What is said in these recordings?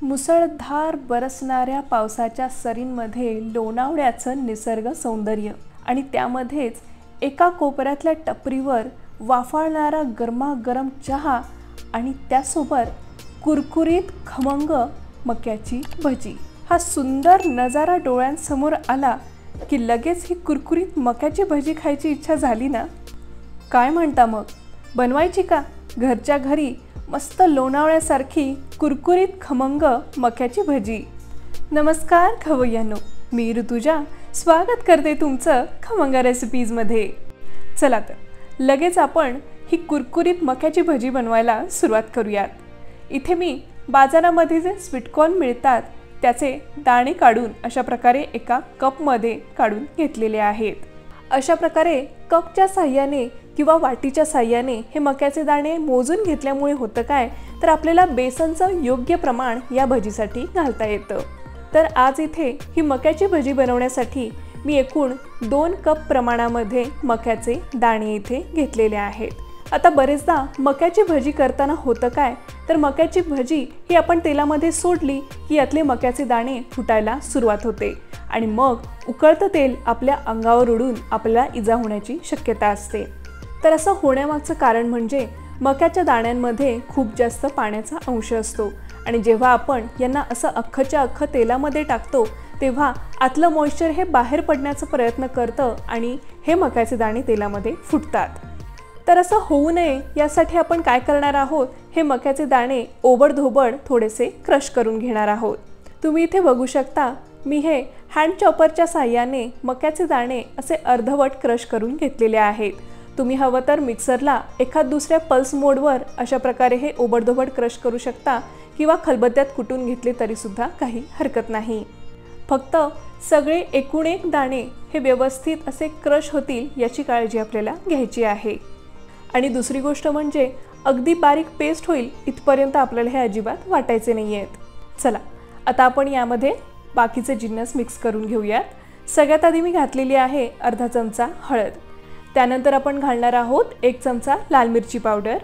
मुसळधार बरसणाऱ्या पावसाच्या सरींमध्ये लोणावळ्याचं निसर्ग सौंदर्य आणि त्यामध्येच एका कोपऱ्यातल्या टपरीवर वाफाळणारा गरमागरम चहा आणि त्यासोबत कुरकुरीत खमंग मक्याची भजी। हा सुंदर नजारा डोळ्यांसमोर आला की लगेच ही कुरकुरीत मक्याची भजी खायची इच्छा झाली ना। काय म्हणता मग, बनवायची का घरच्या घरी मस्त लोणावळ्यासारखी कुरकुरीत खमंग मक्याची भजी। नमस्कार खवय्यांनो, मी ऋतुजा स्वागत करते तुमचं खमंग रेसिपीज मध्ये। चला तर लगेच आपण ही कुरकुरीत मक्याची भजी बनवायला सुरुवात करूयात। इथे मी बाजारामध्ये जे स्वीटकॉर्न मिळतात त्याचे दाणे काढून अशा प्रकारे एका कपमध्ये काढून घेतलेले आहेत। अशा प्रकारे कपच्या साहाय्याने किंवा वाटीच्या साहाय्याने हे मक्याचे दाणे मोजून घेतल्यामुळे होतं काय, तर आपल्याला बेसनचं योग्य प्रमाण या भजीसाठी घालता येतं। तर आज इथे ही मक्याची भजी बनवण्यासाठी मी एकूण 2 कप प्रमाणामध्ये मक्याचे दाणे इथे घेतलेले आहेत। आता बरेचदा मक्याची भजी करताना होतं काय, तर मक्याची भजी ही आपण तेलामध्ये सोडली की यातले मक्याचे दाणे फुटायला सुरुवात होते आणि मग उकळतं तेल आपल्या अंगावर उडून आपल्याला इजा होण्याची शक्यता असते। तर असं होण्यामागचं कारण म्हणजे मक्याच्या दाण्यांमध्ये खूप जास्त पाण्याचा अंश असतो आणि जेव्हा आपण यांना असं अख्खच्या अख्ख तेलामध्ये टाकतो तेव्हा आतलं मॉइश्चर हे बाहेर पडण्याचा प्रयत्न करतं आणि हे मक्याचे दाणे तेलामध्ये फुटतात। तर असं होऊ नये यासाठी आपण काय करणार आहोत, हे मक्याचे दाणे ओबडधोबड थोडेसे क्रश करून घेणार आहोत। तुम्ही इथे बघू शकता, मी हे हँड चॉपरच्या साहाय्याने मक्याचे दाणे असे अर्धवट क्रश करून घेतलेले आहेत। तुम्ही हवं तर मिक्सरला एखाद दुसऱ्या पल्स मोडवर अशा प्रकारे हे ओबडधोबड क्रश करू शकता किंवा खलबत्त्यात कुटून घेतले तरी सुद्धा काही हरकत नाही। फक्त सगळे एकूण एक दाणे हे व्यवस्थित असे क्रश होतील याची काळजी आपल्याला घ्यायची आहे। आणि दुसरी गोष्ट म्हणजे अगदी बारीक पेस्ट होईल इथपर्यंत आपल्याला हे अजिबात वाटायचे नाही आहेत। चला आता आपण यामध्ये बाकीचे जिन्नस मिक्स करून घेऊयात। सगळ्यात आधी मी घातलेली आहे अर्धा चमचा हळद, त्यानंतर आपण घालणार आहोत 1 चमचा लाल मिरची पावडर,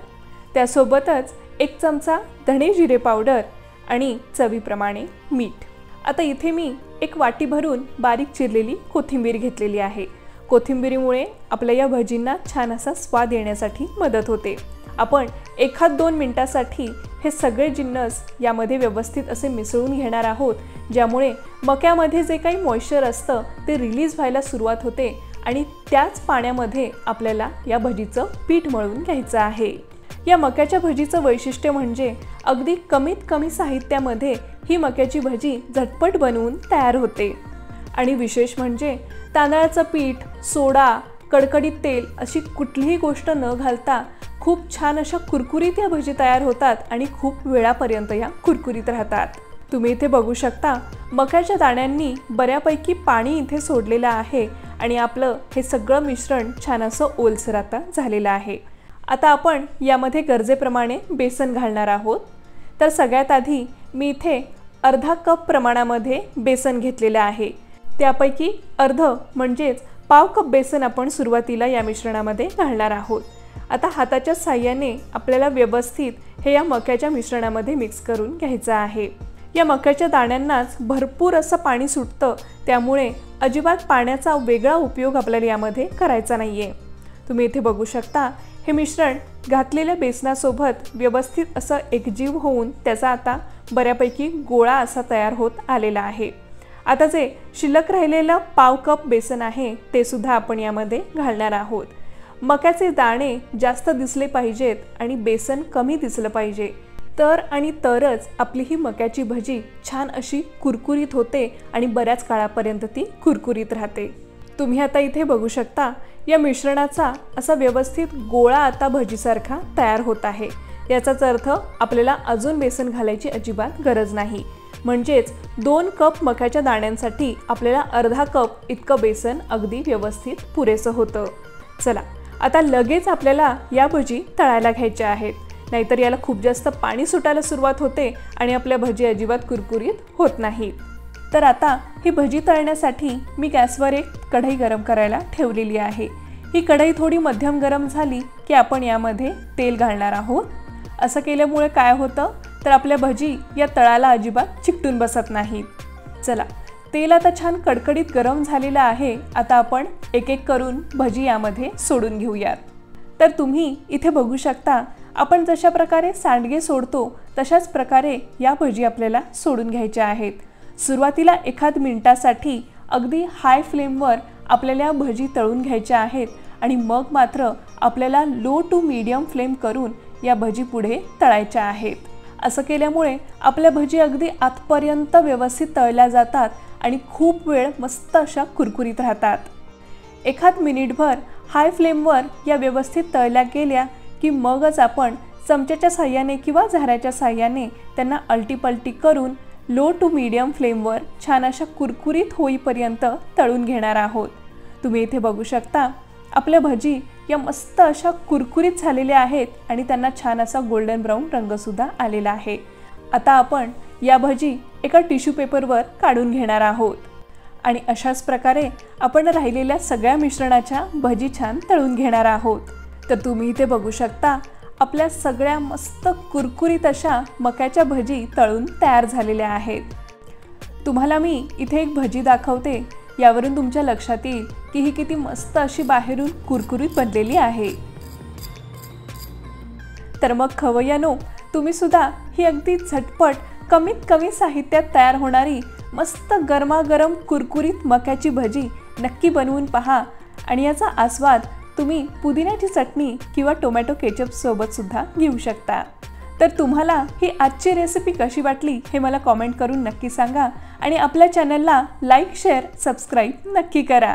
त्यासोबतच 1 चमचा धणे जिरे पावडर आणि चवीप्रमाणे मीठ। आता इथे मी 1 वाटी भरून बारीक चिरलेली कोथिंबीर घेतलेली आहे। कोथिंबीरीमुळे आपल्या या भजींना छान असा स्वाद येण्यासाठी मदत होते। आपण 1-2 मिनिटांसाठी हे सगळे जिन्नस यामध्ये व्यवस्थित असे मिसळून घेणार आहोत, ज्यामुळे मक्यामध्ये जे काही मॉइश्चर असतं ते रिलीज व्हायला सुरुवात होते आणि त्याच पाण्यामध्ये आपल्याला या भजीचं पीठ मळून घ्यायचं आहे। या मक्याच्या भजीचं वैशिष्ट्य म्हणजे अगदी कमीत कमी साहित्यामध्ये ही मक्याची भजी झटपट बनवून तयार होते आणि विशेष म्हणजे तांदळाचं पीठ, सोडा, कडकडीत तेल अशी कुठलीही गोष्ट न घालता खूप छान अशा कुरकुरीत या भजी तयार होतात आणि खूप वेळापर्यंत या कुरकुरीत राहतात। तुम्ही इथे बघू शकता, मक्याच्या दाण्यांनी बऱ्यापैकी पाणी इथे सोडलेलं आहे आणि आपलं हे सगळं मिश्रण छान असं ओलसर आता झालेलं आहे। आता आपण यामध्ये गरजेप्रमाणे बेसन घालणार आहोत। तर सगळ्यात आधी मी इथे अर्धा कप प्रमाणामध्ये बेसन घेतलेलं आहे। त्यापैकी अर्ध म्हणजेच पाव कप बेसन आपण सुरुवातीला या मिश्रणामध्ये घालणार आहोत। आता हाताच्या साहाय्याने आपल्याला व्यवस्थित हे या मक्याच्या मिश्रणामध्ये मिक्स करून घ्यायचं आहे। या मक्याच्या दाण्यांनाच भरपूर असं पाणी सुटतं, त्यामुळे अजिबात पाण्याचा वेगळा उपयोग आपल्याला यामध्ये करायचा नाहीये। तुम्ही इथे बघू शकता, हे मिश्रण घातलेल्या बेसनासोबत व्यवस्थित असं एकजीव होऊन त्याचा आता बऱ्यापैकी गोळा असा तयार होत आलेला आहे। आता जे शिल्लक राहिलेलं पाव कप बेसन आहे ते सुद्धा आपण यामध्ये घालणार आहोत। मक्याचे दाणे जास्त दिसले पाहिजेत आणि बेसन कमी दिसलं पाहिजे, तर आणि तरच आपली ही मक्याची भजी छान अशी कुरकुरीत होते आणि बऱ्याच काळापर्यंत ती कुरकुरीत राहते। तुम्ही आता इथे बघू शकता, या मिश्रणाचा असा व्यवस्थित गोळा आता भजीसारखा तयार होत आहे। याचाच अर्थ आपल्याला अजून बेसन घालायची अजिबात गरज नाही, म्हणजेच 2 कप मक्याच्या दाण्यांसाठी आपल्याला अर्धा कप इतकं बेसन अगदी व्यवस्थित पुरेसं होतं। चला आता लगेच आपल्याला या भजी तळायला घ्यायच्या आहेत, नाहीतर याला खूप जास्त पाणी सुटायला सुरुवात होते आणि आपल्या भजी अजिबात कुरकुरीत होत नाहीत। तर आता ही भजी तळण्यासाठी मी गॅसवर एक कढई गरम करायला ठेवलेली आहे। ही कढई थोडी मध्यम गरम झाली की आपण यामध्ये तेल घालणार आहोत। असं केल्यामुळे काय होतं, तर आपल्या भजी या तळाला अजिबात चिकटून बसत नाहीत। चला, तेल आता छान कडकडीत गरम झालेलं आहे। आता आपण एक एक करून भजी यामध्ये सोडून घेऊयात। तर तुम्ही इथे बघू शकता, आपण जशा प्रकारे सांडगे सोडतो तशाच प्रकारे या भजी आपल्याला सोडून घ्यायच्या आहेत। सुरुवातीला एखाद मिनिटासाठी अगदी हाय फ्लेमवर आपल्याला भजी तळून घ्यायच्या आहेत आणि मग मात्र आपल्याला लो टू मीडियम फ्लेम करून या भजी पुढे तळायच्या आहेत। असं केल्यामुळे आपल्या भजी अगदी आतपर्यंत व्यवस्थित तळल्या जातात आणि खूप वेळ मस्त अशा कुरकुरीत राहतात। एखाद मिनिटभर हाय फ्लेमवर या व्यवस्थित तळल्या गेल्या की मगच आपण चमच्याच्या साहाय्याने किंवा झाऱ्याच्या साहाय्याने त्यांना अलटीपलटी करून लो टू मीडियम फ्लेमवर छान अशा कुरकुरीत होईपर्यंत तळून घेणार आहोत। तुम्ही इथे बघू शकता, आपल्या भजी या मस्त अशा कुरकुरीत झालेल्या आहेत आणि त्यांना छान असा गोल्डन ब्राऊन रंग सुद्धा आलेला आहे। आता आपण या भजी एका टिश्यू पेपरवर काढून घेणार आहोत आणि अशाच प्रकारे आपण राहिलेल्या सगळ्या मिश्रणाच्या भजी छान तळून घेणार आहोत। तर तुम्ही इथे बघू शकता, आपल्या सगळ्या मस्त कुरकुरीत अशा मक्याच्या भजी तळून तयार झालेल्या आहेत। तुम्हाला मी इथे एक भजी दाखवते, यावरून तुमच्या लक्षात येईल की ही किती मस्त अशी बाहेरून कुरकुरीत बनलेली आहे। तर मग खवय्यांनो, तुम्ही सुद्धा ही अगदी झटपट कमीत कमी साहित्यात तयार होणारी मस्त गरमागरम कुरकुरीत मक्याची भजी नक्की बनवून पहा आणि याचा आस्वाद तुम्ही पुदिन्याची चटणी किंवा टोमॅटो केचप सोबत सुद्धा घेऊ शकता। तर तुम्हाला ही आजची रेसिपी कशी वाटली हे मला कमेंट करून नक्की सांगा आणि आपल्या चॅनलला लाईक, शेअर, सबस्क्राईब नक्की करा।